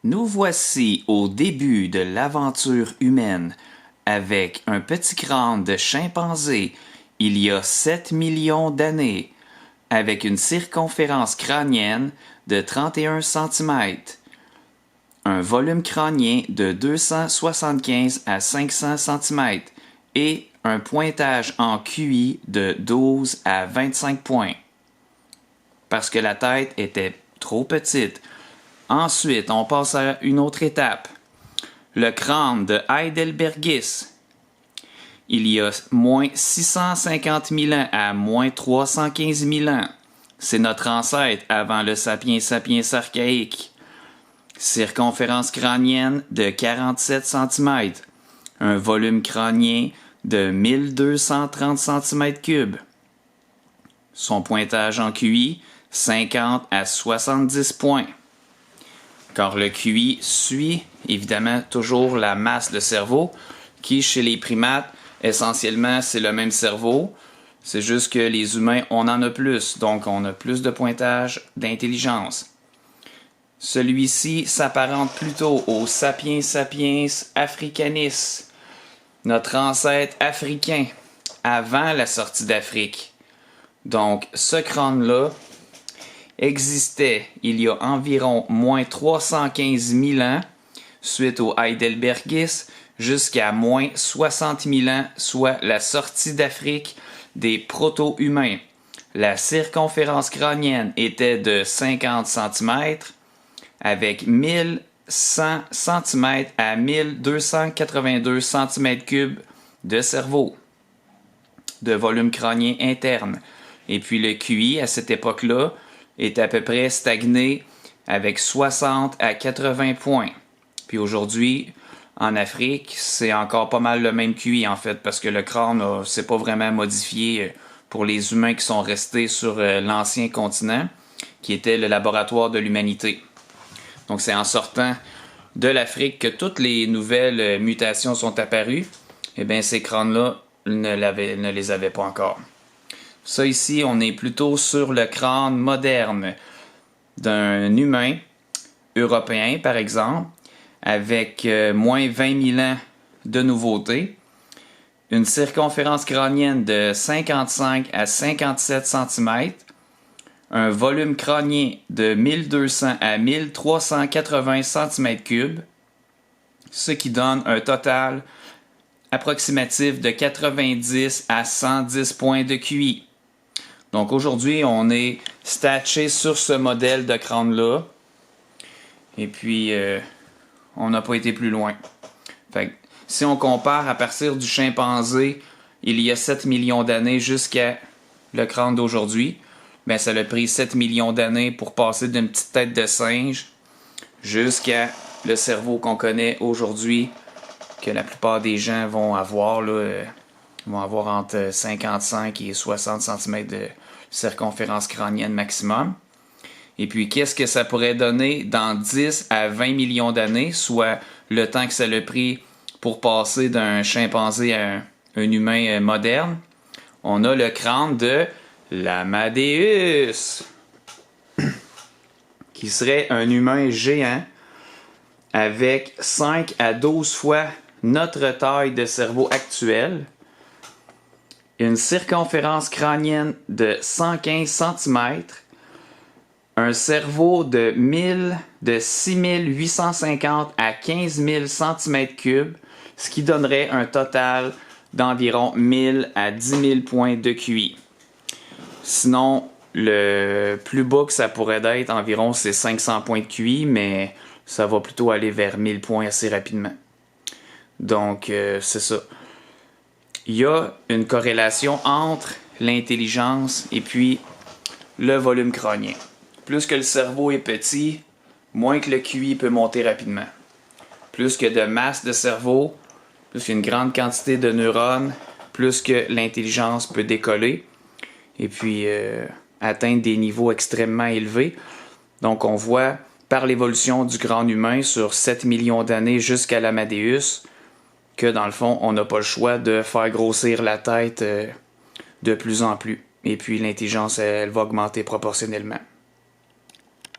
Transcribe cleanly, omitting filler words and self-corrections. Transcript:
Nous voici au début de l'aventure humaine avec un petit crâne de chimpanzé il y a 7 millions d'années, avec une circonférence crânienne de 31 centimètres, un volume crânien de 275 à 500 centimètres et un pointage en QI de 12 à 25 points. Parce que la tête était trop petite. Ensuite, on passe à une autre étape. Le crâne de Heidelbergis. Il y a moins 650 000 ans à moins 315 000 ans. C'est notre ancêtre avant le sapiens sapiens archaïque. Circonférence crânienne de 47 cm. Un volume crânien de 1230 cm3. Son pointage en QI, 50 à 70 points. Car le QI suit évidemment toujours la masse de cerveau, qui chez les primates, essentiellement, c'est le même cerveau. C'est juste que les humains, on en a plus, donc on a plus de pointage d'intelligence. Celui-ci s'apparente plutôt au Sapiens sapiens africanis, notre ancêtre africain, avant la sortie d'Afrique. Donc, ce crâne-là existait il y a environ moins 315 000 ans, suite au Heidelbergis, jusqu'à moins 60 000 ans, soit la sortie d'Afrique des proto-humains. La circonférence crânienne était de 50 cm, avec 1100 cm à 1282 cm3 de cerveau, de volume crânien interne. Et puis le QI, à cette époque-là, est à peu près stagné avec 60 à 80 points. Puis aujourd'hui, en Afrique, c'est encore pas mal le même QI en fait, parce que le crâne s'est pas vraiment modifié pour les humains qui sont restés sur l'ancien continent, qui était le laboratoire de l'humanité. Donc c'est en sortant de l'Afrique que toutes les nouvelles mutations sont apparues. Et bien ces crânes-là ne les avaient pas encore. Ça ici, on est plutôt sur le crâne moderne d'un humain européen, par exemple, avec moins 20 000 ans de nouveauté, une circonférence crânienne de 55 à 57 cm, un volume crânien de 1200 à 1380 cm3, ce qui donne un total approximatif de 90 à 110 points de QI. Donc aujourd'hui, on est statché sur ce modèle de crâne-là. Et puis, on n'a pas été plus loin. Fait que, si on compare à partir du chimpanzé, il y a 7 millions d'années jusqu'à le crâne d'aujourd'hui, ben ça a pris 7 millions d'années pour passer d'une petite tête de singe jusqu'à le cerveau qu'on connaît aujourd'hui, que la plupart des gens vont avoir, vont avoir entre 55 et 60 cm de circonférence crânienne maximum. Et puis, qu'est-ce que ça pourrait donner dans 10 à 20 millions d'années, soit le temps que ça a pris pour passer d'un chimpanzé à un humain moderne? On a le crâne de l'Amadeus, qui serait un humain géant avec 5 à 12 fois notre taille de cerveau actuelle, une circonférence crânienne de 115 cm, un cerveau de 6850 à 15 000 cm3, ce qui donnerait un total d'environ 1000 à 10 000 points de QI. Sinon, le plus bas que ça pourrait être environ, c'est 500 points de QI, mais ça va plutôt aller vers 1000 points assez rapidement. Donc, c'est ça. Il y a une corrélation entre l'intelligence et puis le volume crânien. Plus que le cerveau est petit, moins que le QI peut monter rapidement. Plus que de masse de cerveau, plus qu'il y a une grande quantité de neurones, plus que l'intelligence peut décoller et puis atteindre des niveaux extrêmement élevés. Donc on voit par l'évolution du crâne humain sur 7 millions d'années jusqu'à l'Amadeus que dans le fond, on n'a pas le choix de faire grossir la tête de plus en plus. Et puis l'intelligence, elle va augmenter proportionnellement.